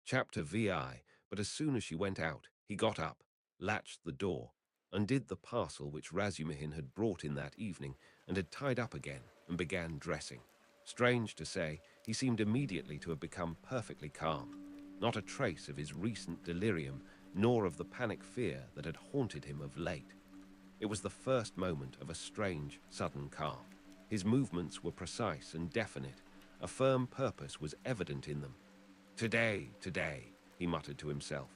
Chapter VI, but as soon as she went out, he got up, latched the door, undid the parcel which Razumihin had brought in that evening and had tied up again, and began dressing. Strange to say, he seemed immediately to have become perfectly calm. Not a trace of his recent delirium, nor of the panic fear that had haunted him of late. It was the first moment of a strange, sudden calm. His movements were precise and definite. A firm purpose was evident in them. Today, today, he muttered to himself.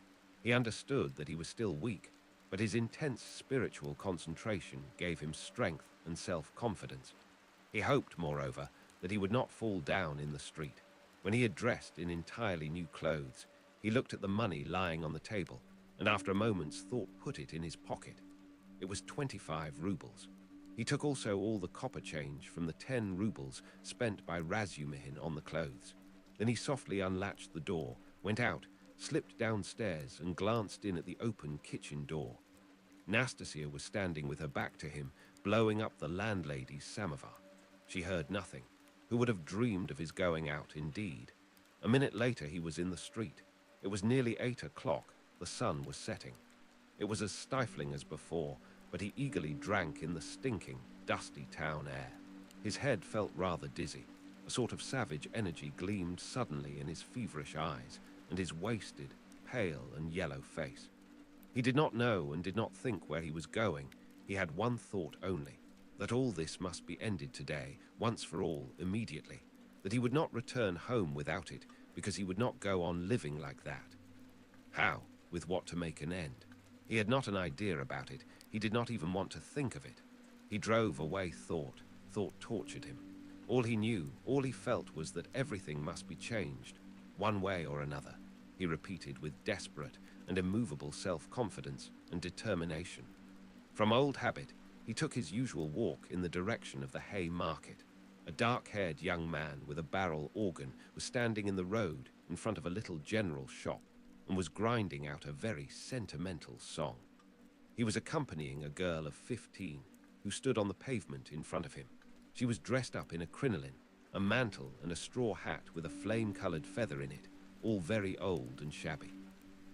He understood that he was still weak, but his intense spiritual concentration gave him strength and self-confidence. He hoped, moreover, that he would not fall down in the street. When he had dressed in entirely new clothes, he looked at the money lying on the table, and after a moment's thought put it in his pocket. It was 25 rubles. He took also all the copper change from the 10 rubles spent by Razumihin on the clothes. Then he softly unlatched the door, went out, slipped downstairs and glanced in at the open kitchen door. Nastasia was standing with her back to him, blowing up the landlady's samovar. She heard nothing. Who would have dreamed of his going out, indeed? A minute later he was in the street. It was nearly 8 o'clock. The sun was setting. It was as stifling as before, but he eagerly drank in the stinking, dusty town air. His head felt rather dizzy. A sort of savage energy gleamed suddenly in his feverish eyes and his wasted, pale and yellow face. He did not know and did not think where he was going. He had one thought only, that all this must be ended today, once for all, immediately, that he would not return home without it, because he would not go on living like that. How? With what to make an end? He had not an idea about it. He did not even want to think of it. He drove away thought. Thought tortured him. All he knew, all he felt was that everything must be changed, one way or another, he repeated with desperate and immovable self-confidence and determination. From old habit, he took his usual walk in the direction of the hay market. A dark-haired young man with a barrel organ was standing in the road in front of a little general shop and was grinding out a very sentimental song. He was accompanying a girl of 15 who stood on the pavement in front of him. She was dressed up in a crinoline, a mantle and a straw hat with a flame-colored feather in it, all very old and shabby.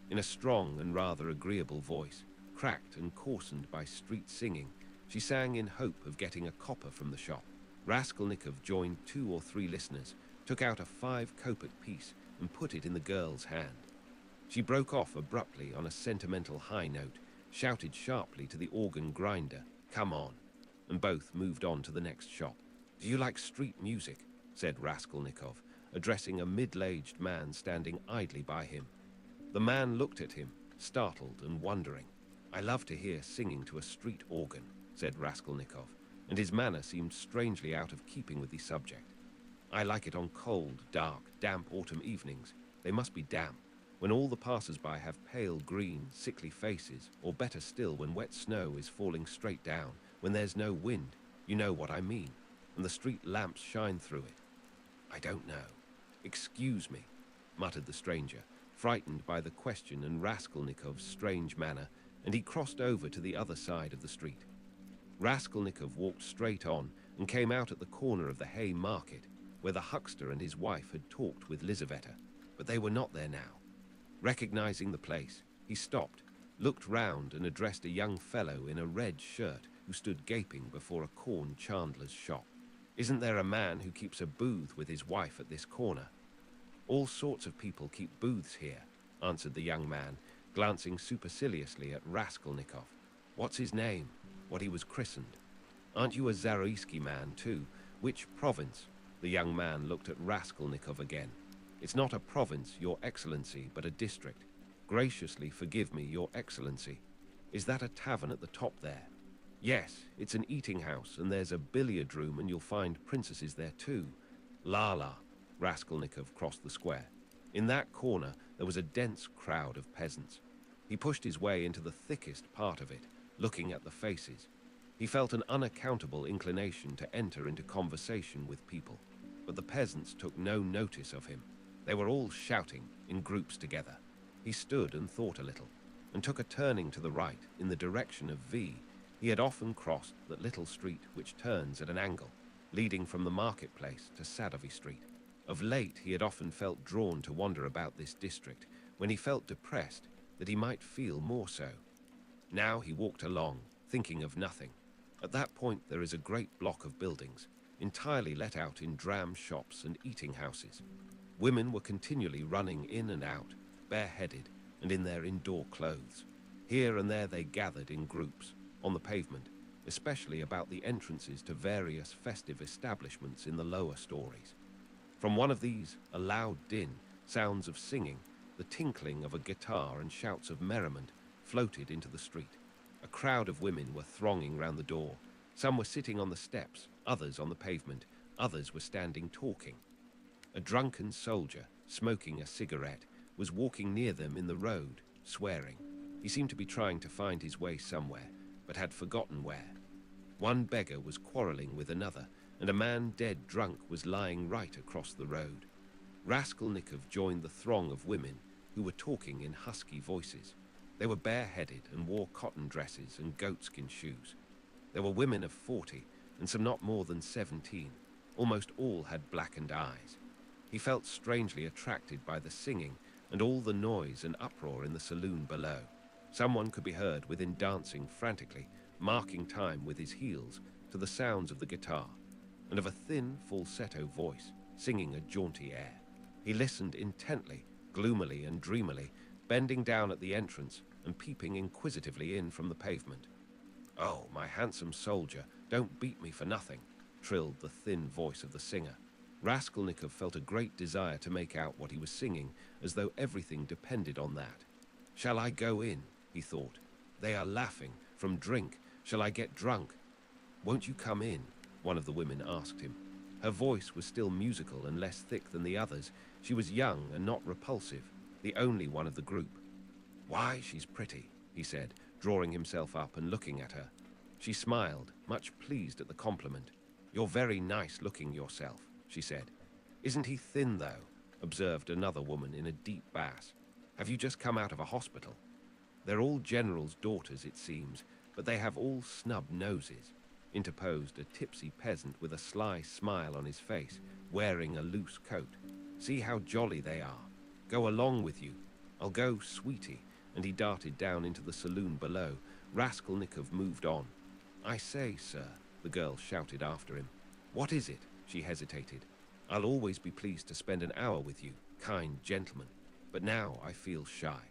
In a strong and rather agreeable voice, cracked and coarsened by street singing, she sang in hope of getting a copper from the shop. Raskolnikov joined 2 or 3 listeners, took out a 5-kopeck piece and put it in the girl's hand. She broke off abruptly on a sentimental high note, shouted sharply to the organ grinder, "Come on," and both moved on to the next shop. "Do you like street music?" said Raskolnikov, addressing a middle-aged man standing idly by him. The man looked at him, startled and wondering. "I love to hear singing to a street organ," said Raskolnikov, and his manner seemed strangely out of keeping with the subject. "I like it on cold, dark, damp autumn evenings. They must be damp, when all the passers-by have pale green, sickly faces, or better still, when wet snow is falling straight down, when there's no wind, you know what I mean, and the street lamps shine through it." "I don't know. Excuse me," muttered the stranger, frightened by the question and Raskolnikov's strange manner, and he crossed over to the other side of the street. Raskolnikov walked straight on and came out at the corner of the hay market, where the huckster and his wife had talked with Lizaveta, but they were not there now. Recognizing the place, he stopped, looked round and addressed a young fellow in a red shirt who stood gaping before a corn chandler's shop. "Isn't there a man who keeps a booth with his wife at this corner?" "All sorts of people keep booths here," answered the young man, glancing superciliously at Raskolnikov. "What's his name? What he was christened? Aren't you a Zaroysky man, too? Which province?" The young man looked at Raskolnikov again. "It's not a province, Your Excellency, but a district. Graciously forgive me, Your Excellency. Is that a tavern at the top there?" "Yes, it's an eating house, and there's a billiard room, and you'll find princesses there too." La. Raskolnikov crossed the square. In that corner there was a dense crowd of peasants. He pushed his way into the thickest part of it, looking at the faces. He felt an unaccountable inclination to enter into conversation with people, but the peasants took no notice of him. They were all shouting, in groups together. He stood and thought a little, and took a turning to the right in the direction of V. He had often crossed that little street which turns at an angle, leading from the marketplace to Sadovy Street. Of late, he had often felt drawn to wander about this district. When he felt depressed, that he might feel more so. Now he walked along, thinking of nothing. At that point, there is a great block of buildings, entirely let out in dram shops and eating houses. Women were continually running in and out, bareheaded and in their indoor clothes. Here and there they gathered in groups, on the pavement, especially about the entrances to various festive establishments in the lower stories. From one of these, a loud din, sounds of singing, the tinkling of a guitar and shouts of merriment floated into the street. A crowd of women were thronging round the door. Some were sitting on the steps, others on the pavement, others were standing talking. A drunken soldier, smoking a cigarette, was walking near them in the road, swearing. He seemed to be trying to find his way somewhere, but had forgotten where. One beggar was quarreling with another, and a man dead drunk was lying right across the road. Raskolnikov joined the throng of women who were talking in husky voices. They were bareheaded and wore cotton dresses and goatskin shoes. There were women of 40 and some not more than 17. Almost all had blackened eyes. He felt strangely attracted by the singing and all the noise and uproar in the saloon below. Someone could be heard within dancing frantically, marking time with his heels to the sounds of the guitar, and of a thin falsetto voice singing a jaunty air. He listened intently, gloomily and dreamily, bending down at the entrance and peeping inquisitively in from the pavement. "Oh, my handsome soldier, don't beat me for nothing," trilled the thin voice of the singer. Raskolnikov felt a great desire to make out what he was singing, as though everything depended on that. "Shall I go in?" he thought. "They are laughing. From drink. Shall I get drunk?" "Won't you come in?" one of the women asked him. Her voice was still musical and less thick than the others. She was young and not repulsive, the only one of the group. "Why, she's pretty," he said, drawing himself up and looking at her. She smiled, much pleased at the compliment. "You're very nice looking yourself," she said. "Isn't he thin, though?" observed another woman in a deep bass. "Have you just come out of a hospital?" "They're all generals' daughters, it seems, but they have all snub noses," interposed a tipsy peasant with a sly smile on his face, wearing a loose coat. "See how jolly they are. Go along with you. I'll go, sweetie," and he darted down into the saloon below. Raskolnikov moved on. "I say, sir," the girl shouted after him. "What is it?" She hesitated. "I'll always be pleased to spend an hour with you, kind gentleman, but now I feel shy.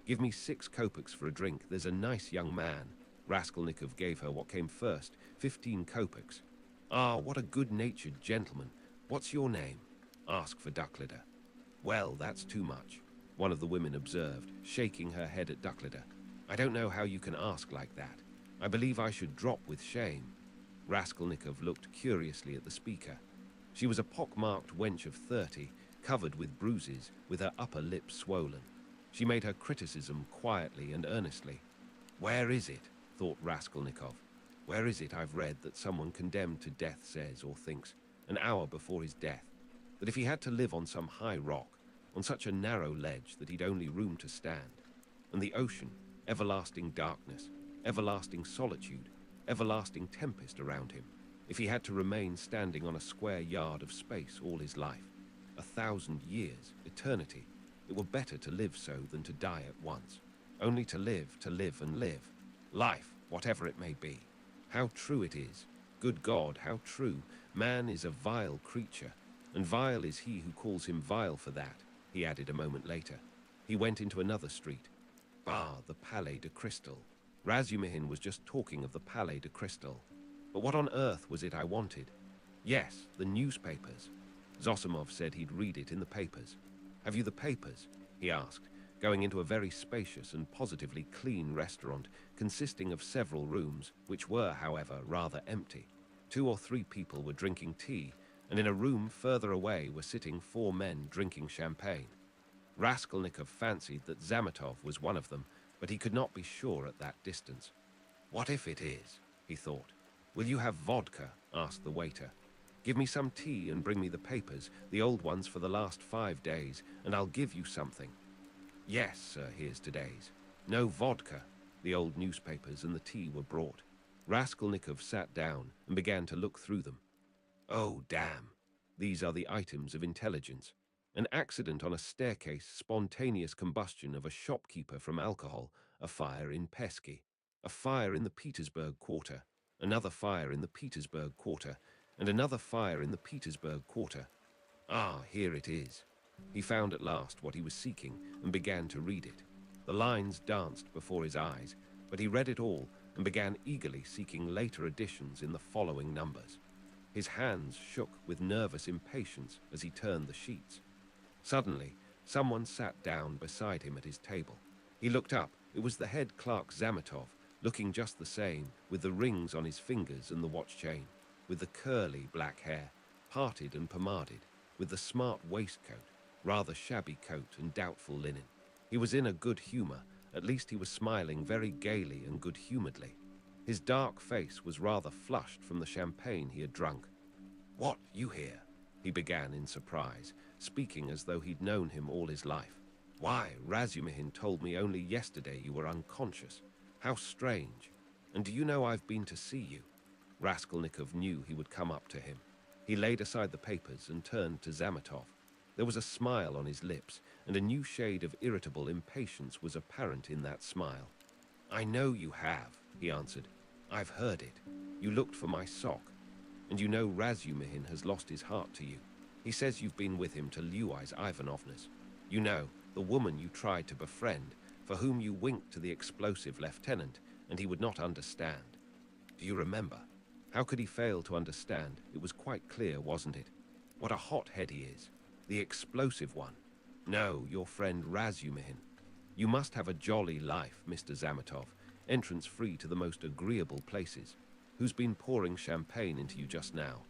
Give me 6 kopecks for a drink. There's a nice young man." Raskolnikov gave her what came first, 15 kopecks. "Ah, what a good-natured gentleman. What's your name?" "Ask for Duckleder." "Well, that's too much," one of the women observed, shaking her head at Duckleder. "I don't know how you can ask like that. I believe I should drop with shame." Raskolnikov looked curiously at the speaker. She was a pock-marked wench of 30, covered with bruises, with her upper lip swollen. She made her criticism quietly and earnestly. "Where is it?" thought Raskolnikov. "Where is it I've read that someone condemned to death says or thinks, an hour before his death, that if he had to live on some high rock, on such a narrow ledge that he'd only room to stand, and the ocean, everlasting darkness, everlasting solitude, everlasting tempest around him, if he had to remain standing on a square yard of space all his life, 1,000 years, eternity, it were better to live so than to die at once. Only to live and live. Life, whatever it may be. How true it is. Good God, how true. Man is a vile creature, and vile is he who calls him vile for that," he added a moment later. He went into another street. "Bah, the Palais de Crystal. Razumihin was just talking of the Palais de Crystal. But what on earth was it I wanted? Yes, the newspapers. Zosimov said he'd read it in the papers. Have you the papers?" he asked, going into a very spacious and positively clean restaurant consisting of several rooms, which were, however, rather empty. 2 or 3 people were drinking tea, and in a room further away were sitting 4 men drinking champagne. Raskolnikov fancied that Zametov was one of them, but he could not be sure at that distance. "What if it is?" he thought. "Will you have vodka?" asked the waiter. "Give me some tea and bring me the papers, the old ones for the last 5 days, and I'll give you something." "Yes, sir, here's today's." "No vodka." The old newspapers and the tea were brought. Raskolnikov sat down and began to look through them. "Oh, damn. These are the items of intelligence. An accident on a staircase, spontaneous combustion of a shopkeeper from alcohol, a fire in Pesky, a fire in the Petersburg Quarter, another fire in the Petersburg Quarter, and another fire in the Petersburg Quarter. Ah, here it is. He found at last what he was seeking and began to read it. The lines danced before his eyes, but he read it all and began eagerly seeking later additions in the following numbers. His hands shook with nervous impatience as he turned the sheets. Suddenly, someone sat down beside him at his table. He looked up. It was the head clerk Zametov, looking just the same, with the rings on his fingers and the watch chain, with the curly black hair, parted and pomaded, with the smart waistcoat, rather shabby coat and doubtful linen. He was in a good humor. At least he was smiling very gaily and good-humoredly. His dark face was rather flushed from the champagne he had drunk. "What, you here?" he began in surprise, speaking as though he'd known him all his life. "Why, Razumihin told me only yesterday you were unconscious. How strange. And do you know I've been to see you?" Raskolnikov knew he would come up to him. He laid aside the papers and turned to Zametov. There was a smile on his lips, and a new shade of irritable impatience was apparent in that smile. "I know you have," he answered. "I've heard it. You looked for my sock. And you know Razumihin has lost his heart to you. He says you've been with him to Luise Ivanovna's. You know, the woman you tried to befriend, for whom you winked to the explosive lieutenant, and he would not understand. Do you remember? How could he fail to understand? It was quite clear, wasn't it? What a hothead he is. The explosive one. No, your friend Razumihin. You must have a jolly life, Mr. Zametov, entrance free to the most agreeable places. Who's been pouring champagne into you just now?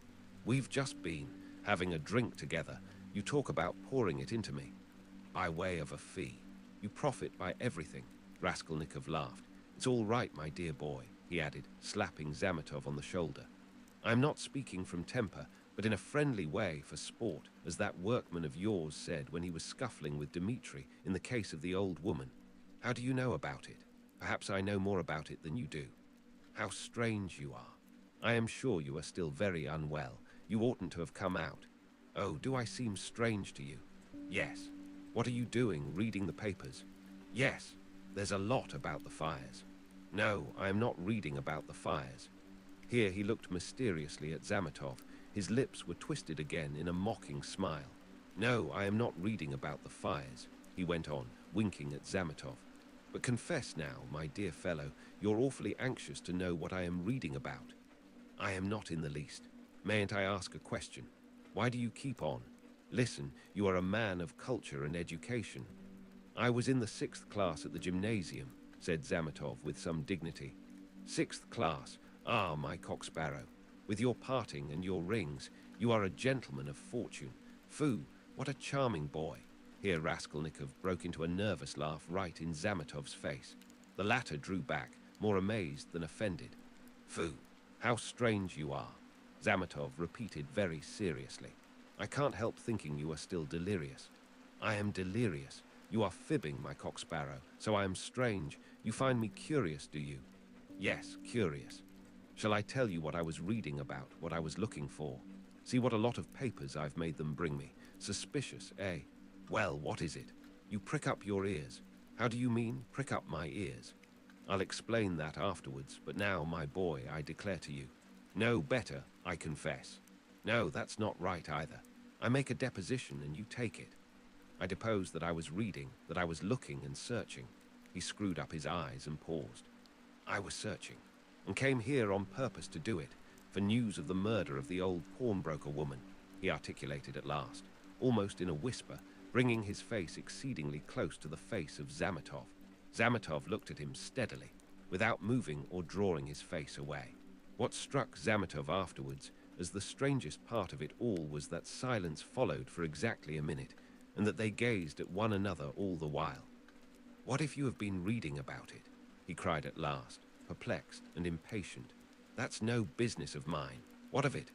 We've just been having a drink together. You talk about pouring it into me. By way of a fee. You profit by everything." Raskolnikov laughed. "It's all right, my dear boy," he added, slapping Zametov on the shoulder. "I'm not speaking from temper, but in a friendly way for sport, as that workman of yours said when he was scuffling with Dmitri in the case of the old woman. How do you know about it? Perhaps I know more about it than you do. How strange you are. I am sure you are still very unwell. You oughtn't to have come out. Oh, do I seem strange to you? Yes. What are you doing, reading the papers? Yes. There's a lot about the fires. No, I am not reading about the fires." Here he looked mysteriously at Zametov. His lips were twisted again in a mocking smile. "No, I am not reading about the fires," he went on, winking at Zametov. "But confess now, my dear fellow, you're awfully anxious to know what I am reading about." "I am not in the least. Mayn't I ask a question? Why do you keep on? Listen, you are a man of culture and education." "I was in the 6th class at the gymnasium," said Zametov with some dignity. "6th class? Ah, my cock-sparrow. With your parting and your rings, you are a gentleman of fortune. Foo, what a charming boy." Here Raskolnikov broke into a nervous laugh right in Zametov's face. The latter drew back, more amazed than offended. "Foo, how strange you are," Zametov repeated very seriously. "I can't help thinking you are still delirious." "I am delirious. You are fibbing, my cock-sparrow, so I am strange. You find me curious, do you?" "Yes, curious. Shall I tell you what I was reading about, what I was looking for? See what a lot of papers I've made them bring me. Suspicious, eh? Well, what is it? You prick up your ears. How do you mean, prick up my ears? I'll explain that afterwards, but now, my boy, I declare to you. No, better, I confess. No, that's not right either. I make a deposition and you take it. I depose that I was reading, that I was looking and searching." He screwed up his eyes and paused. "I was searching, and came here on purpose to do it, for news of the murder of the old pawnbroker woman," he articulated at last, almost in a whisper, bringing his face exceedingly close to the face of Zametov. Zametov looked at him steadily, without moving or drawing his face away. What struck Zametov afterwards as the strangest part of it all was that silence followed for exactly a minute, and that they gazed at one another all the while. "What if you have been reading about it?" he cried at last, perplexed and impatient. "That's no business of mine. What of it?"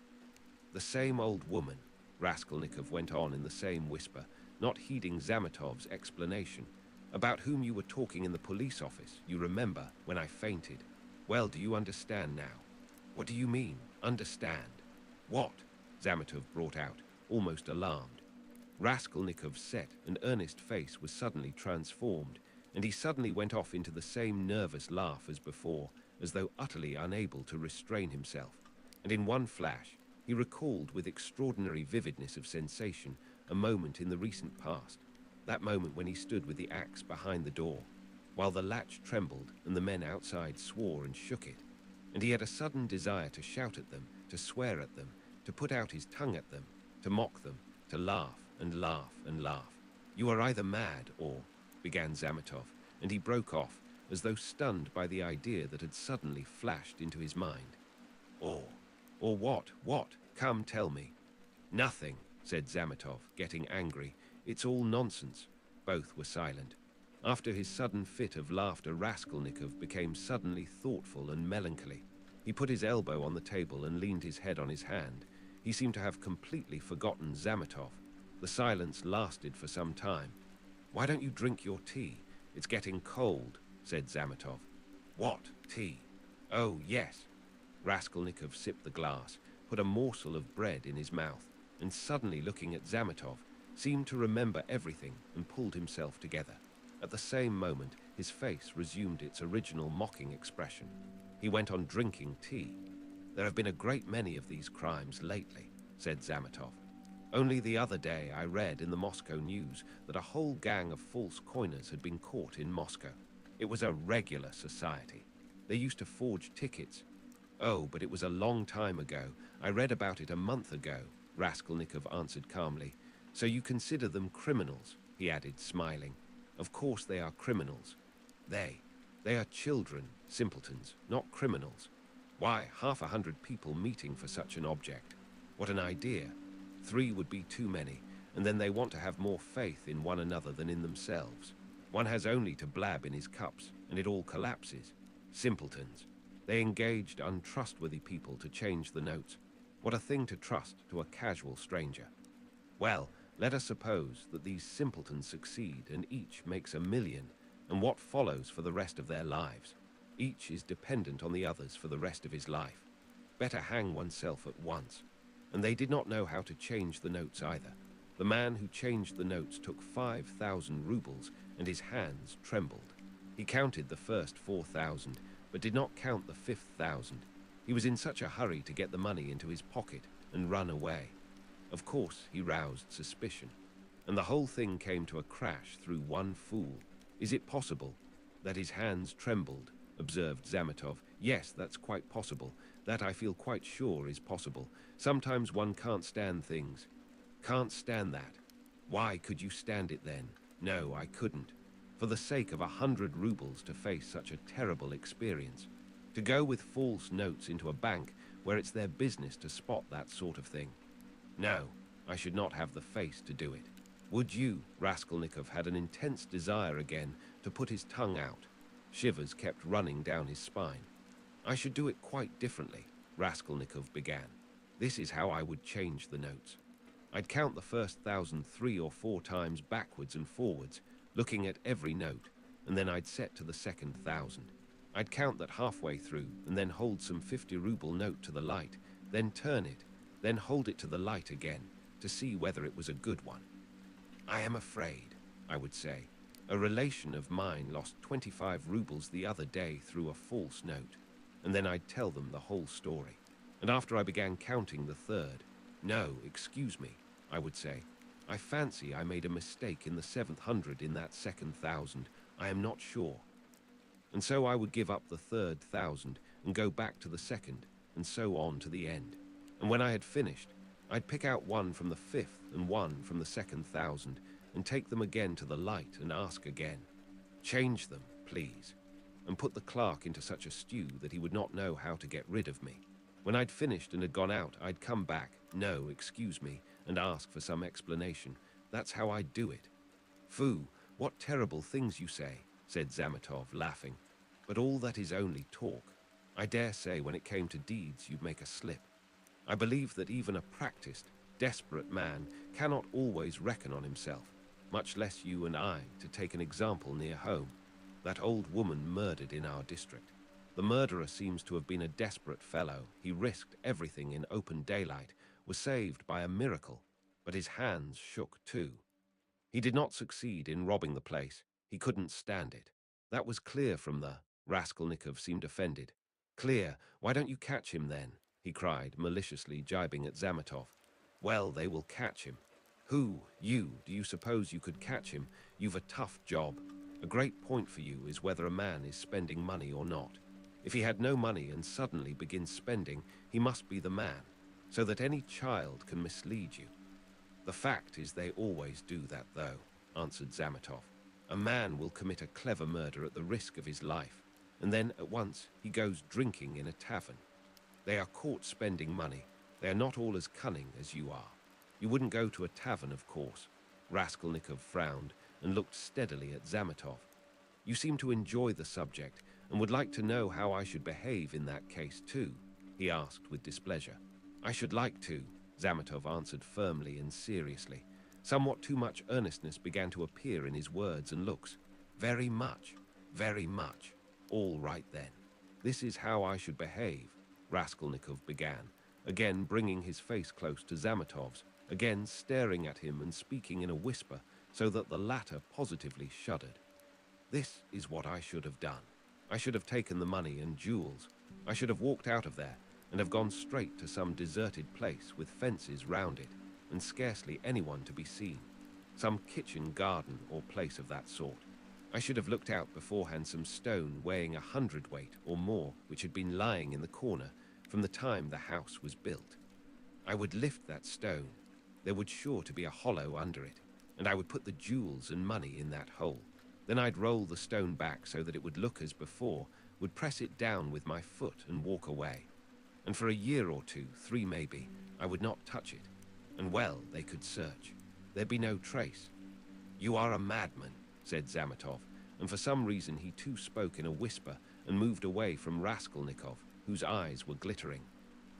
"The same old woman," Raskolnikov went on in the same whisper, not heeding Zametov's explanation, "about whom you were talking in the police office, you remember, when I fainted. Well, do you understand now?" "What do you mean, understand?" "What?" Zametov brought out, almost alarmed. Raskolnikov's set and earnest face was suddenly transformed, and he suddenly went off into the same nervous laugh as before, as though utterly unable to restrain himself. And in one flash, he recalled with extraordinary vividness of sensation a moment in the recent past, that moment when he stood with the axe behind the door, while the latch trembled and the men outside swore and shook it, and he had a sudden desire to shout at them, to swear at them, to put out his tongue at them, to mock them, to laugh and laugh and laugh. "You are either mad or—" began Zametov, and he broke off, as though stunned by the idea that had suddenly flashed into his mind. Or what? What? Come, tell me." "Nothing," said Zametov, getting angry. "It's all nonsense." Both were silent. After his sudden fit of laughter, Raskolnikov became suddenly thoughtful and melancholy. He put his elbow on the table and leaned his head on his hand. He seemed to have completely forgotten Zametov. The silence lasted for some time. "Why don't you drink your tea? It's getting cold," said Zametov. "What? Tea? Oh, yes." Raskolnikov sipped the glass, put a morsel of bread in his mouth, and suddenly looking at Zametov, seemed to remember everything and pulled himself together. At the same moment, his face resumed its original mocking expression. He went on drinking tea. "There have been a great many of these crimes lately," said Zametov. "Only the other day I read in the Moscow news that a whole gang of false coiners had been caught in Moscow. It was a regular society. They used to forge tickets. Oh, but it was a long time ago. I read about it a month ago," Raskolnikov answered calmly. "So you consider them criminals?" he added, smiling. "Of course they are criminals. They are children, simpletons, not criminals. Why, 100 people meeting for such an object. What an idea. 3 would be too many, and then they want to have more faith in one another than in themselves. One has only to blab in his cups, and it all collapses. Simpletons. They engaged untrustworthy people to change the notes. What a thing to trust to a casual stranger. Well, let us suppose that these simpletons succeed and each makes 1,000,000, and what follows for the rest of their lives? Each is dependent on the others for the rest of his life. Better hang oneself at once. And they did not know how to change the notes either. The man who changed the notes took 5,000 rubles, and his hands trembled. He counted the first 4,000, but did not count the 5,000. He was in such a hurry to get the money into his pocket and run away. Of course, he roused suspicion, and the whole thing came to a crash through one fool. Is it possible that his hands trembled?" observed Zametov. "Yes, that's quite possible. That I feel quite sure is possible. Sometimes one can't stand things." "Can't stand that? Why could you stand it then?" "No, I couldn't. For the sake of 100 rubles to face such a terrible experience. To go with false notes into a bank where it's their business to spot that sort of thing. No, I should not have the face to do it." "Would you?" Raskolnikov had an intense desire again to put his tongue out. Shivers kept running down his spine. "I should do it quite differently," Raskolnikov began. "This is how I would change the notes. I'd count the first 1,000 3 or 4 times backwards and forwards, looking at every note, and then I'd set to the second 1,000. I'd count that halfway through, and then hold some 50-ruble note to the light, then turn it, then hold it to the light again, to see whether it was a good one. 'I am afraid,' I would say. 'A relation of mine lost 25 rubles the other day through a false note,' and then I'd tell them the whole story. And after I began counting the third, 'No, excuse me,' I would say. 'I fancy I made a mistake in the 7th hundred in that second 1,000. I am not sure.' And so I would give up the third 1,000 and go back to the second, and so on to the end. And when I had finished, I'd pick out one from the 5th and one from the second 1,000 and take them again to the light and ask again, 'Change them, please,' and put the clerk into such a stew that he would not know how to get rid of me. When I'd finished and had gone out, I'd come back, 'No, excuse me,' and ask for some explanation. That's how I'd do it." "Foo, what terrible things you say," said Zametov, laughing. "But all that is only talk. I dare say when it came to deeds you'd make a slip. I believe that even a practiced, desperate man cannot always reckon on himself, much less you and I, to take an example near home. That old woman murdered in our district. The murderer seems to have been a desperate fellow. He risked everything in open daylight, was saved by a miracle. but his hands shook too. He did not succeed in robbing the place. He couldn't stand it. That was clear from the— Raskolnikov seemed offended. Clear? Why don't you catch him then? He cried, maliciously jibing at Zametov. Well, they will catch him. Who? You? Do you suppose you could catch him? You've a tough job. A great point for you is whether a man is spending money or not. If he had no money and suddenly begins spending, he must be the man, so that any child can mislead you. The fact is they always do that, though, answered Zametov. A man will commit a clever murder at the risk of his life, and then at once he goes drinking in a tavern. They are caught spending money. They are not all as cunning as you are. You wouldn't go to a tavern, of course. Raskolnikov frowned and looked steadily at Zametov. You seem to enjoy the subject and would like to know how I should behave in that case too, he asked with displeasure. I should like to, Zametov answered firmly and seriously. Somewhat too much earnestness began to appear in his words and looks. Very much, very much. All right then. This is how I should behave, Raskolnikov began, again bringing his face close to Zametov's, again staring at him and speaking in a whisper so that the latter positively shuddered. This is what I should have done. I should have taken the money and jewels. I should have walked out of there and have gone straight to some deserted place with fences round it and scarcely anyone to be seen. Some kitchen garden or place of that sort. I should have looked out beforehand some stone weighing 100 weight or more which had been lying in the corner from the time the house was built. I would lift that stone. There would sure to be a hollow under it, and I would put the jewels and money in that hole. Then I'd roll the stone back so that it would look as before, would press it down with my foot and walk away. And for a year or two, 3 maybe, I would not touch it. And well, they could search. There'd be no trace. You are a madman, said Zametov, and for some reason he too spoke in a whisper and moved away from Raskolnikov, whose eyes were glittering.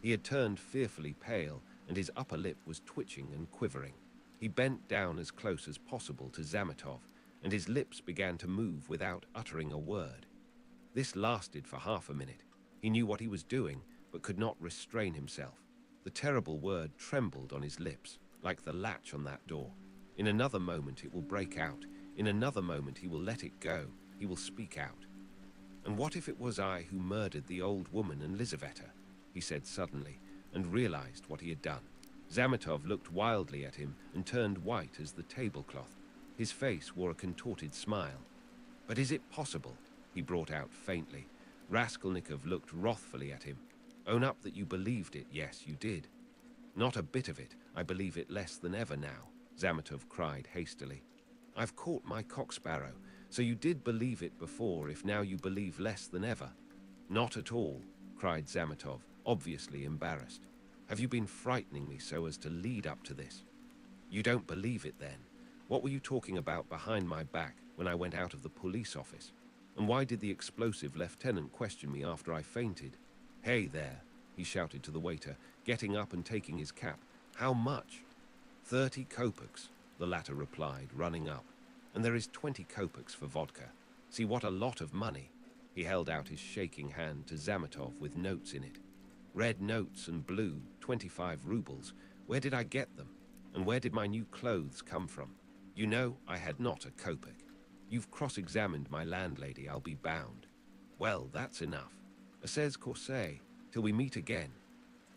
He had turned fearfully pale, and his upper lip was twitching and quivering. He bent down as close as possible to Zametov, and his lips began to move without uttering a word. This lasted for half a minute. He knew what he was doing, but could not restrain himself. The terrible word trembled on his lips, like the latch on that door. In another moment it will break out. In another moment he will let it go. He will speak out. And what if it was I who murdered the old woman and Lizaveta? He said suddenly, and realized what he had done. Zametov looked wildly at him and turned white as the tablecloth. His face wore a contorted smile. But is it possible? He brought out faintly. Raskolnikov looked wrathfully at him. Own up that you believed it. Yes, you did. Not a bit of it. I believe it less than ever now, Zametov cried hastily. I've caught my cock-sparrow. So you did believe it before, if now you believe less than ever? Not at all, cried Zametov, obviously embarrassed. Have you been frightening me so as to lead up to this? You don't believe it then? What were you talking about behind my back when I went out of the police office? And why did the explosive lieutenant question me after I fainted? Hey there, he shouted to the waiter, getting up and taking his cap. How much? 30 kopecks, the latter replied, running up. And there is 20 kopecks for vodka. See what a lot of money. He held out his shaking hand to Zametov with notes in it. Red notes and blue, 25 rubles. Where did I get them? And where did my new clothes come from? You know, I had not a kopeck. You've cross-examined my landlady, I'll be bound. Well, that's enough. Assez corset, till we meet again.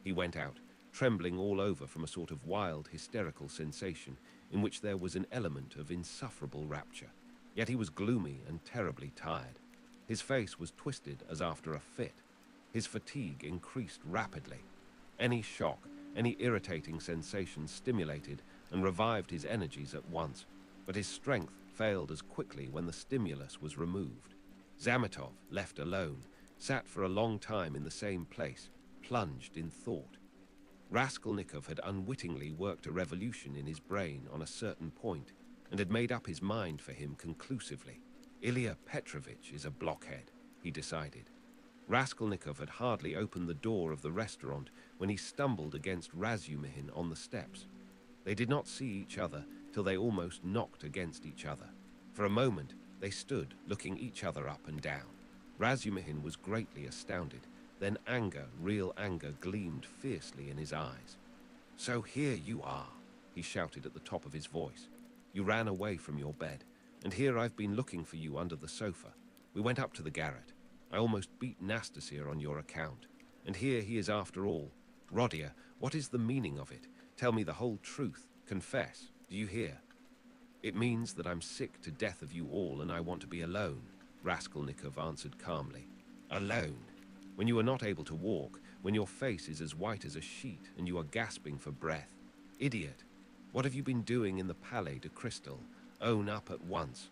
He went out, trembling all over from a sort of wild, hysterical sensation in which there was an element of insufferable rapture. Yet he was gloomy and terribly tired. His face was twisted as after a fit. His fatigue increased rapidly. Any shock, any irritating sensation stimulated and revived his energies at once, but his strength failed as quickly when the stimulus was removed. Zametov, left alone, sat for a long time in the same place, plunged in thought. Raskolnikov had unwittingly worked a revolution in his brain on a certain point and had made up his mind for him conclusively. Ilya Petrovitch is a blockhead, he decided. Raskolnikov had hardly opened the door of the restaurant when he stumbled against Razumihin on the steps. They did not see each other till they almost knocked against each other. For a moment, they stood, looking each other up and down. Razumihin was greatly astounded. Then anger, real anger, gleamed fiercely in his eyes. So here you are. he shouted at the top of his voice. "You ran away from your bed, and here I've been looking for you under the sofa. We went up to the garret. I almost beat Nastasia on your account. And here he is after all. Rodia, what is the meaning of it? Tell me the whole truth. Confess. Do you hear?" "It means that I'm sick to death of you all and I want to be alone," Raskolnikov answered calmly. "Alone? When you are not able to walk, when your face is as white as a sheet and you are gasping for breath. Idiot! What have you been doing in the Palais de Cristal? Own up at once."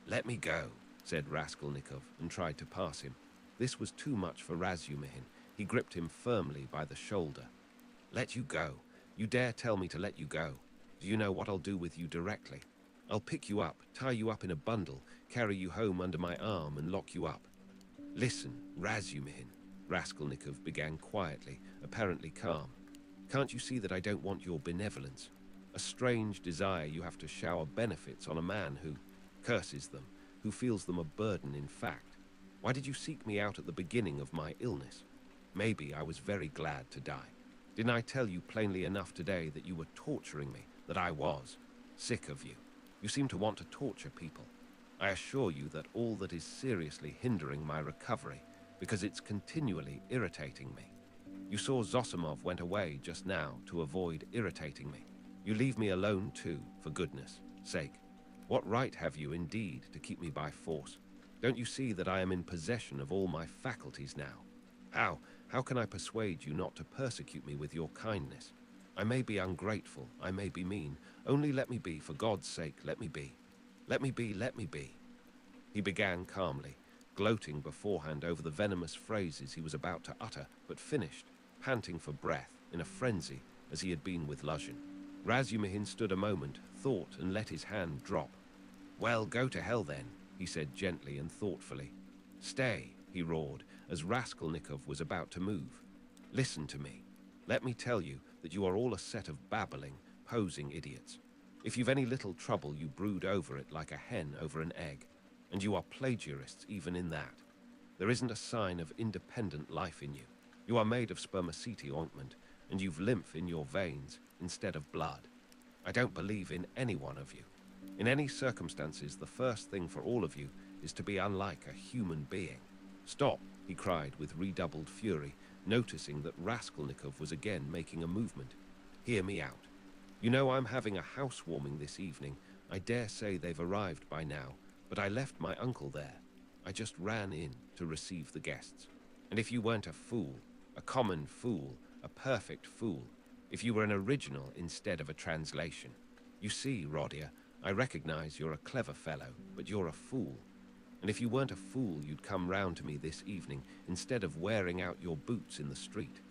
"Let me go," said Raskolnikov and tried to pass him. This was too much for Razumihin. He gripped him firmly by the shoulder. "Let you go? You dare tell me to let you go? Do you know what I'll do with you directly? I'll pick you up, tie you up in a bundle, carry you home under my arm and lock you up." "Listen, Razumihin," Raskolnikov began quietly, apparently calm. "Can't you see that I don't want your benevolence? A strange desire you have to shower benefits on a man who curses them, who feels them a burden in fact. Why did you seek me out at the beginning of my illness? Maybe I was very glad to die. Didn't I tell you plainly enough today that you were torturing me, that I was? Sick of you. You seem to want to torture people. I assure you that all that is seriously hindering my recovery, because it's continually irritating me. You saw Zosimov went away just now to avoid irritating me. You leave me alone too, for goodness sake. What right have you indeed to keep me by force? Don't you see that I am in possession of all my faculties now? How can I persuade you not to persecute me with your kindness? I may be ungrateful, I may be mean. Only let me be, for God's sake, let me be. Let me be, let me be." He began calmly, gloating beforehand over the venomous phrases he was about to utter, but finished, panting for breath, in a frenzy, as he had been with Luzhin. Razumihin stood a moment, thought, and let his hand drop. "Well, go to hell then," he said gently and thoughtfully. "Stay," he roared, as Raskolnikov was about to move. "Listen to me. Let me tell you that you are all a set of babbling, posing idiots. If you've any little trouble, you brood over it like a hen over an egg, and you are plagiarists even in that. There isn't a sign of independent life in you. You are made of spermaceti ointment, and you've lymph in your veins instead of blood. I don't believe in any one of you. In any circumstances, the first thing for all of you is to be unlike a human being." "Stop," he cried with redoubled fury, noticing that Raskolnikov was again making a movement. "Hear me out. You know I'm having a housewarming this evening. I dare say they've arrived by now, but I left my uncle there. I just ran in to receive the guests. And if you weren't a fool, a common fool, a perfect fool, if you were an original instead of a translation. You see, Rodia, I recognize you're a clever fellow, but you're a fool. And if you weren't a fool, you'd come round to me this evening instead of wearing out your boots in the street.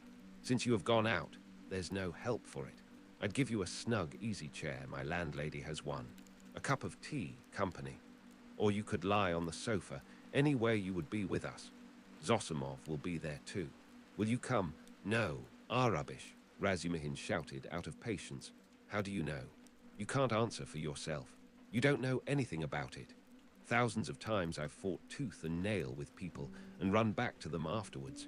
Since you have gone out, there's no help for it. I'd give you a snug easy chair, my landlady has one, a cup of tea, company. Or you could lie on the sofa, any way you would be with us. Zosimov will be there too. Will you come?" "No, rubbish," Razumihin shouted out of patience. "How do you know? You can't answer for yourself. You don't know anything about it. Thousands of times I've fought tooth and nail with people and run back to them afterwards.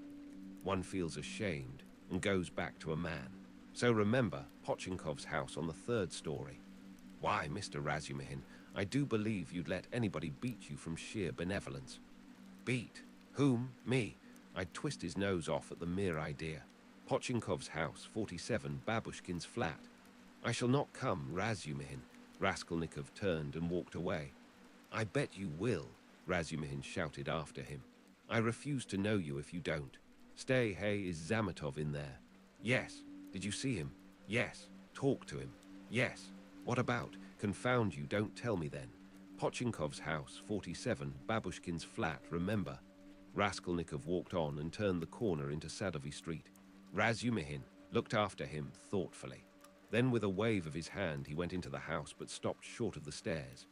One feels ashamed and goes back to a man. So remember Pochinkov's house on the 3rd story. Why, Mr. Razumihin, I do believe you'd let anybody beat you from sheer benevolence." "Beat? Whom? Me? I'd twist his nose off at the mere idea. Pochinkov's house, 47, Babushkin's flat. I shall not come, Razumihin." Raskolnikov turned and walked away. "I bet you will," Razumihin shouted after him. "I refuse to know you if you don't. Stay, hey, is Zametov in there?" "Yes." "Did you see him?" "Yes." "Talk to him?" "Yes." "What about? Confound you, don't tell me then." "Pochinkov's house, 47, Babushkin's flat, remember?" Raskolnikov walked on and turned the corner into Sadovy Street. Razumihin looked after him thoughtfully. Then with a wave of his hand he went into the house but stopped short of the stairs.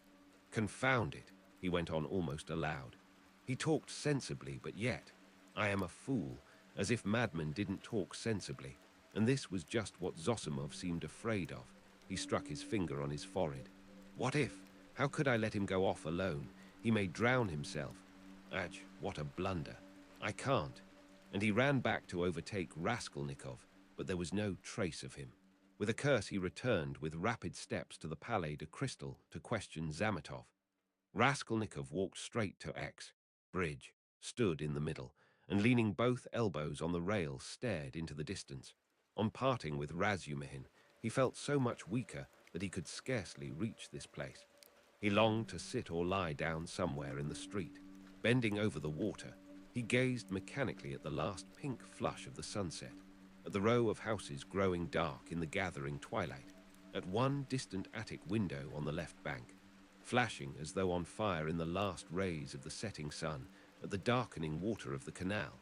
"Confound it," he went on almost aloud. "He talked sensibly, but yet I am a fool, as if madmen didn't talk sensibly. And this was just what Zosimov seemed afraid of." He struck his finger on his forehead. "What if? How could I let him go off alone? He may drown himself. Ach, what a blunder. I can't." And he ran back to overtake Raskolnikov, but there was no trace of him. With a curse, he returned with rapid steps to the Palais de Crystal to question Zametov. Raskolnikov walked straight to X. Bridge, stood in the middle, and leaning both elbows on the rail stared into the distance. On parting with Razumihin, he felt so much weaker that he could scarcely reach this place. He longed to sit or lie down somewhere in the street. Bending over the water, he gazed mechanically at the last pink flush of the sunset, at the row of houses growing dark in the gathering twilight, at one distant attic window on the left bank, flashing as though on fire in the last rays of the setting sun, at the darkening water of the canal,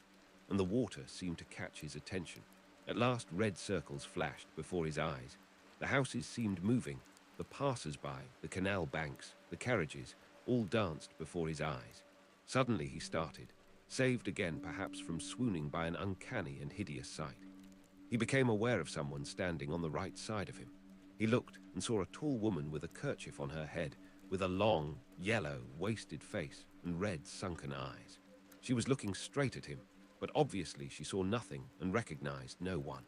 and the water seemed to catch his attention. At last red circles flashed before his eyes. The houses seemed moving, the passers-by, the canal banks, the carriages, all danced before his eyes. Suddenly he started, saved again perhaps from swooning by an uncanny and hideous sight. He became aware of someone standing on the right side of him. He looked and saw a tall woman with a kerchief on her head, with a long, yellow, wasted face and red, sunken eyes. She was looking straight at him, but obviously she saw nothing and recognized no one.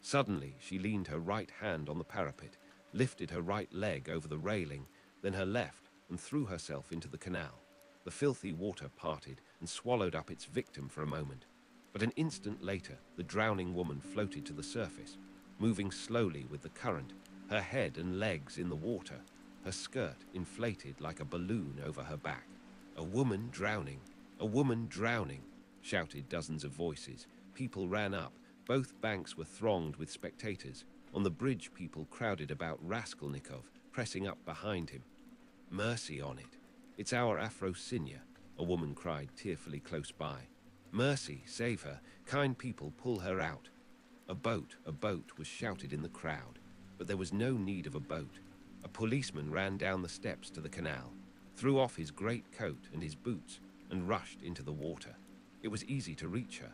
Suddenly she leaned her right hand on the parapet, lifted her right leg over the railing, then her left, and threw herself into the canal. The filthy water parted and swallowed up its victim for a moment. But an instant later, the drowning woman floated to the surface, moving slowly with the current, her head and legs in the water, her skirt inflated like a balloon over her back. "A woman drowning! A woman drowning!" shouted dozens of voices. People ran up. Both banks were thronged with spectators. On the bridge, people crowded about Raskolnikov, pressing up behind him. "Mercy on it! It's our Afrosinia," a woman cried tearfully close by. "Mercy, save her! Kind people, pull her out!" A boat was shouted in the crowd, but there was no need of a boat. A policeman ran down the steps to the canal, threw off his great coat and his boots, and rushed into the water. It was easy to reach her.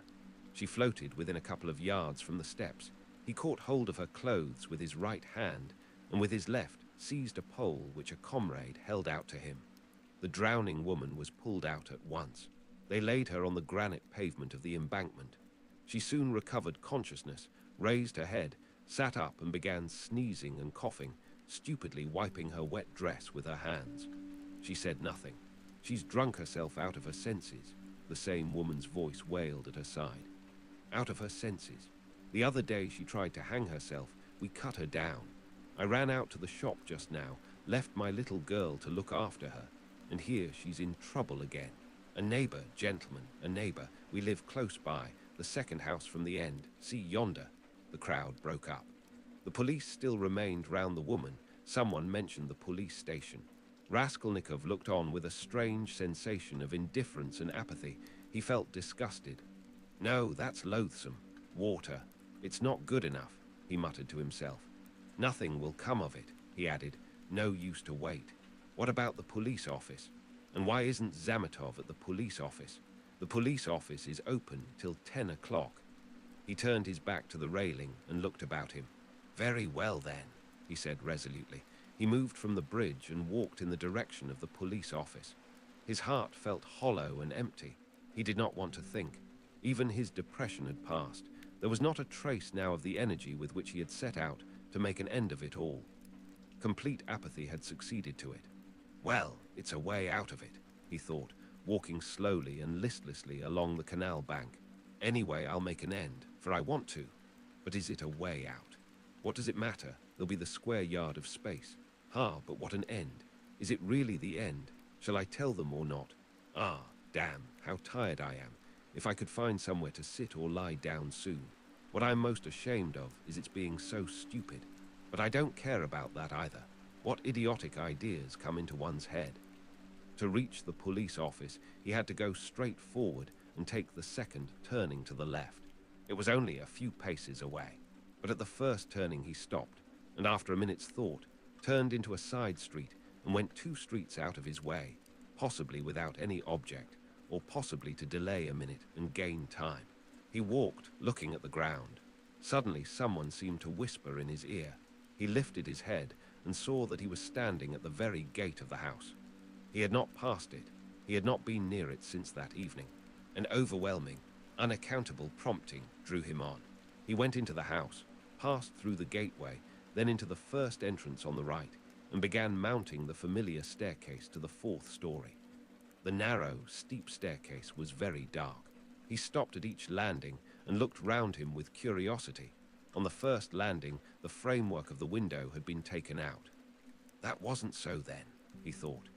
She floated within a couple of yards from the steps. He caught hold of her clothes with his right hand, and with his left seized a pole which a comrade held out to him. The drowning woman was pulled out at once. They laid her on the granite pavement of the embankment. She soon recovered consciousness, raised her head, sat up and began sneezing and coughing, stupidly wiping her wet dress with her hands. She said nothing. "She's drunk herself out of her senses," the same woman's voice wailed at her side. "Out of her senses. The other day she tried to hang herself. We cut her down. I ran out to the shop just now, left my little girl to look after her, and here she's in trouble again. A neighbor, gentlemen, a neighbor. We live close by, the second house from the end. See yonder." The crowd broke up. The police still remained round the woman. Someone mentioned the police station. Raskolnikov looked on with a strange sensation of indifference and apathy. He felt disgusted. "No, that's loathsome. Water. It's not good enough," he muttered to himself. "Nothing will come of it," he added. "No use to wait. What about the police office? And why isn't Zametov at the police office? The police office is open till 10 o'clock. He turned his back to the railing and looked about him. "Very well, then," he said resolutely. He moved from the bridge and walked in the direction of the police office. His heart felt hollow and empty. He did not want to think. Even his depression had passed. There was not a trace now of the energy with which he had set out to make an end of it all. Complete apathy had succeeded to it. "Well, it's a way out of it," he thought, walking slowly and listlessly along the canal bank. "Anyway, I'll make an end, for I want to. But is it a way out? What does it matter? There'll be the square yard of space. But what an end. Is it really the end? Shall I tell them or not? Damn, how tired I am. If I could find somewhere to sit or lie down soon. What I'm most ashamed of is its being so stupid. But I don't care about that either. What idiotic ideas come into one's head?" To reach the police office, he had to go straight forward and take the second turning to the left. It was only a few paces away. But at the first turning he stopped, and after a minute's thought, turned into a side street and went 2 streets out of his way, possibly without any object, or possibly to delay a minute and gain time. He walked, looking at the ground. Suddenly someone seemed to whisper in his ear. He lifted his head and saw that he was standing at the very gate of the house. He had not passed it. He had not been near it since that evening. An overwhelming, unaccountable prompting drew him on. He went into the house. passed through the gateway, then into the first entrance on the right, and began mounting the familiar staircase to the fourth story. The narrow, steep staircase was very dark. He stopped at each landing and looked round him with curiosity. On the first landing, the framework of the window had been taken out. That wasn't so then, he thought.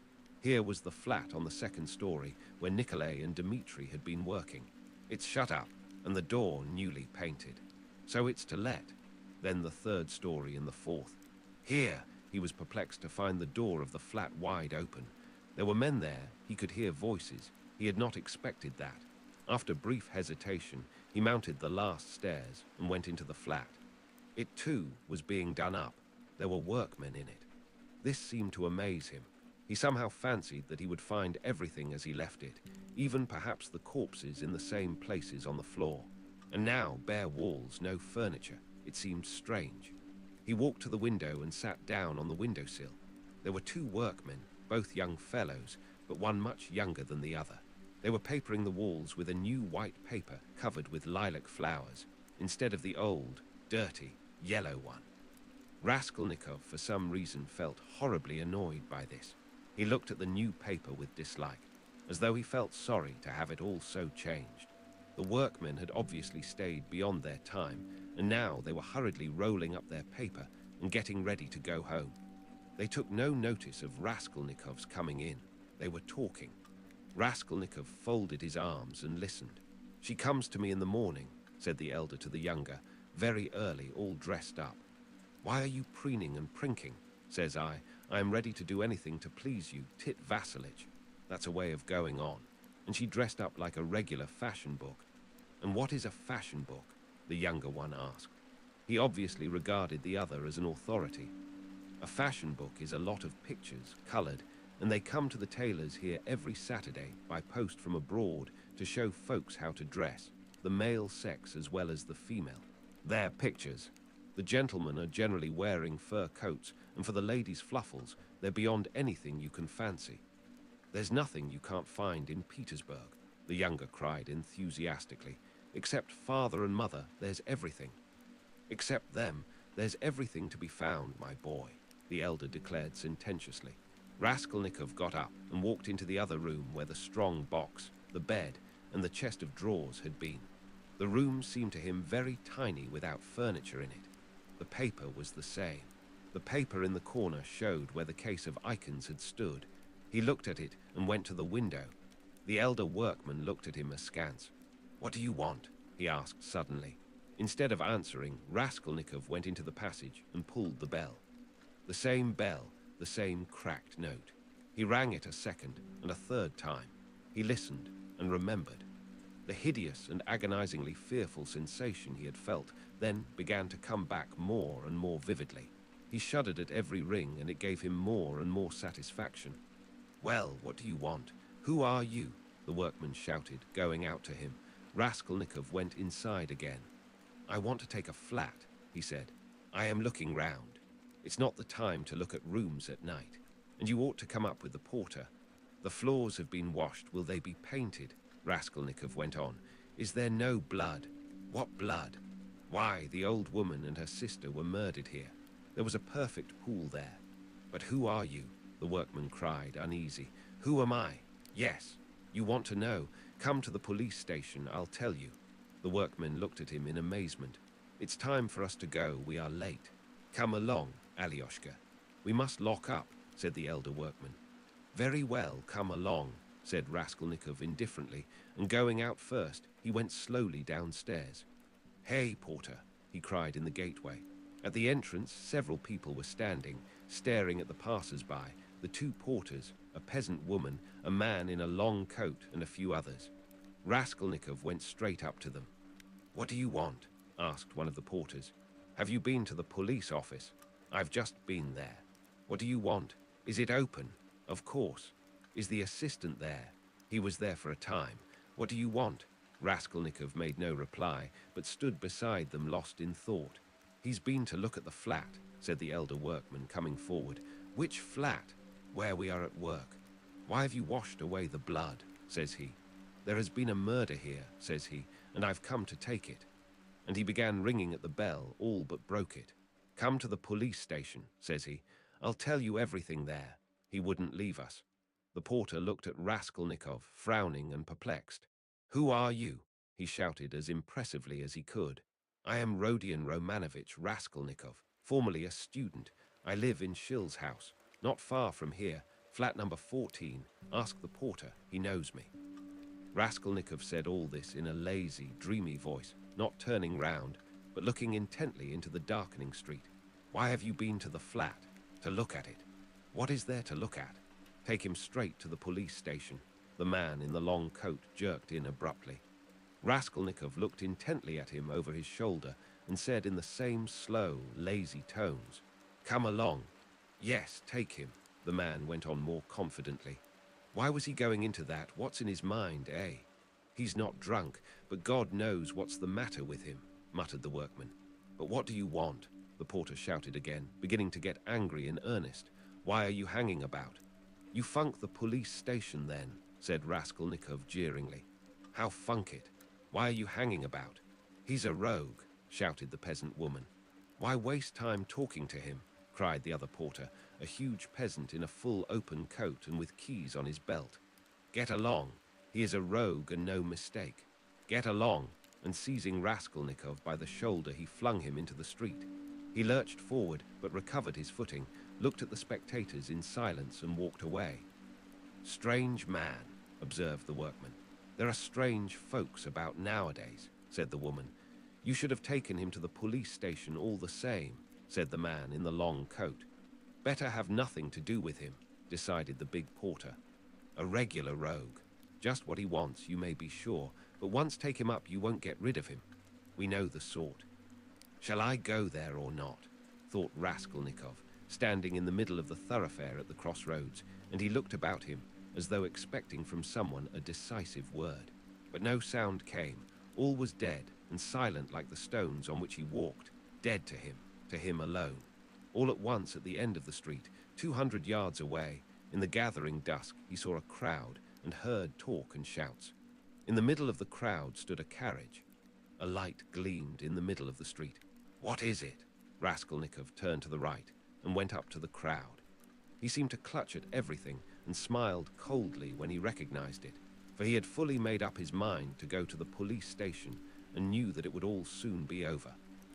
Here was the flat on the second story where Nikolay and Dmitri had been working. It's shut up, and the door newly painted. So it's to let. Then the third story and the fourth. Here, he was perplexed to find the door of the flat wide open. There were men there, he could hear voices. He had not expected that. After brief hesitation, he mounted the last stairs and went into the flat. It too was being done up. There were workmen in it. This seemed to amaze him. He somehow fancied that he would find everything as he left it, even perhaps the corpses in the same places on the floor. And now, bare walls, no furniture. It seemed strange. He walked to the window and sat down on the windowsill. There were two workmen, both young fellows, but one much younger than the other. They were papering the walls with a new white paper covered with lilac flowers, instead of the old, dirty, yellow one. Raskolnikov, for some reason, felt horribly annoyed by this. He looked at the new paper with dislike, as though he felt sorry to have it all so changed. The workmen had obviously stayed beyond their time, and now they were hurriedly rolling up their paper and getting ready to go home. They took no notice of Raskolnikov's coming in. They were talking. Raskolnikov folded his arms and listened. "She comes to me in the morning," said the elder to the younger, "very early, all dressed up. 'Why are you preening and prinking?' says I am ready to do anything to please you, Tit Vassilitch." That's a way of going on. And she dressed up like a regular fashion book. "And what is a fashion book?" the younger one asked. He obviously regarded the other as an authority. "A fashion book is a lot of pictures, colored, and they come to the tailors here every Saturday by post from abroad to show folks how to dress, the male sex as well as the female. They're pictures. The gentlemen are generally wearing fur coats, and for the ladies' fluffles, they're beyond anything you can fancy. There's nothing you can't find in Petersburg," the younger cried enthusiastically. "Except father and mother, there's everything." "Except them, there's everything to be found, my boy," the elder declared sententiously. Raskolnikov got up and walked into the other room where the strong box, the bed, and the chest of drawers had been. The room seemed to him very tiny without furniture in it. The paper was the same. The paper in the corner showed where the case of icons had stood. He looked at it and went to the window. The elder workman looked at him askance. "What do you want?" he asked suddenly. Instead of answering, Raskolnikov went into the passage and pulled the bell. The same bell, the same cracked note. He rang it a second and a third time. He listened and remembered. The hideous and agonizingly fearful sensation he had felt then began to come back more and more vividly. He shuddered at every ring, and it gave him more and more satisfaction. "Well, what do you want? Who are you?" the workman shouted, going out to him. Raskolnikov went inside again. "I want to take a flat," he said. "I am looking round. It's not the time to look at rooms at night. And you ought to come up with the porter. The floors have been washed. Will they be painted?" Raskolnikov went on. "Is there no blood?" "What blood?" "Why, the old woman and her sister were murdered here. There was a perfect pool there." "But who are you?" the workman cried, uneasy. "Who am I?" "Yes. You want to know? Come to the police station, I'll tell you." The workman looked at him in amazement. "It's time for us to go. We are late." "Come along, Alyoshka. We must lock up," said the elder workman. "Very well, come along," said Raskolnikov indifferently, and going out first, he went slowly downstairs. "Hey, porter," he cried in the gateway. At the entrance, several people were standing, staring at the passers-by, the two porters, a peasant woman, a man in a long coat, and a few others. Raskolnikov went straight up to them. "What do you want?" asked one of the porters. "Have you been to the police office?" "I've just been there." "What do you want? Is it open?" "Of course." "Is the assistant there?" "He was there for a time." "What do you want?" Raskolnikov made no reply, but stood beside them lost in thought. "He's been to look at the flat," said the elder workman, coming forward. "Which flat?" "Where we are at work." "Why have you washed away the blood?" says he. "There has been a murder here," says he, "and I've come to take it." and he began ringing at the bell, all but broke it. "Come to the police station," says he. "I'll tell you everything there." He wouldn't leave us. The porter looked at Raskolnikov, frowning and perplexed. "Who are you?" he shouted as impressively as he could. "I am Rodion Romanovitch Raskolnikov, formerly a student. I live in Shill's house, not far from here, flat number 14. Ask the porter, he knows me." Raskolnikov said all this in a lazy, dreamy voice, not turning round, but looking intently into the darkening street. "Why have you been to the flat? To look at it. What is there to look at? Take him straight to the police station." The man in the long coat jerked in abruptly. Raskolnikov looked intently at him over his shoulder and said in the same slow, lazy tones, "Come along." "Yes, take him," the man went on more confidently. "Why was he going into that? What's in his mind, eh? He's not drunk, but God knows what's the matter with him," muttered the workman. "But what do you want?" the porter shouted again, beginning to get angry in earnest. "Why are you hanging about?" "You funk the police station then," said Raskolnikov jeeringly. "How funk it? Why are you hanging about?" "He's a rogue," shouted the peasant woman. "Why waste time talking to him?" cried the other porter, a huge peasant in a full open coat and with keys on his belt. "Get along. He is a rogue and no mistake. Get along," and seizing Raskolnikov by the shoulder he flung him into the street. He lurched forward but recovered his footing, looked at the spectators in silence and walked away. "Strange man," observed the workman. "There are strange folks about nowadays," said the woman. "You should have taken him to the police station all the same," said the man in the long coat. "Better have nothing to do with him," decided the big porter. "A regular rogue. Just what he wants, you may be sure, but once take him up you won't get rid of him. We know the sort." "Shall I go there or not?" thought Raskolnikov, standing in the middle of the thoroughfare at the crossroads, and he looked about him, as though expecting from someone a decisive word. But no sound came. All was dead and silent like the stones on which he walked, dead to him alone. All at once, at the end of the street, 200 yards away, in the gathering dusk, he saw a crowd and heard talk and shouts. In the middle of the crowd stood a carriage. A light gleamed in the middle of the street. "What is it?" Raskolnikov turned to the right and went up to the crowd. He seemed to clutch at everything and smiled coldly when he recognized it, for he had fully made up his mind to go to the police station and knew that it would all soon be over.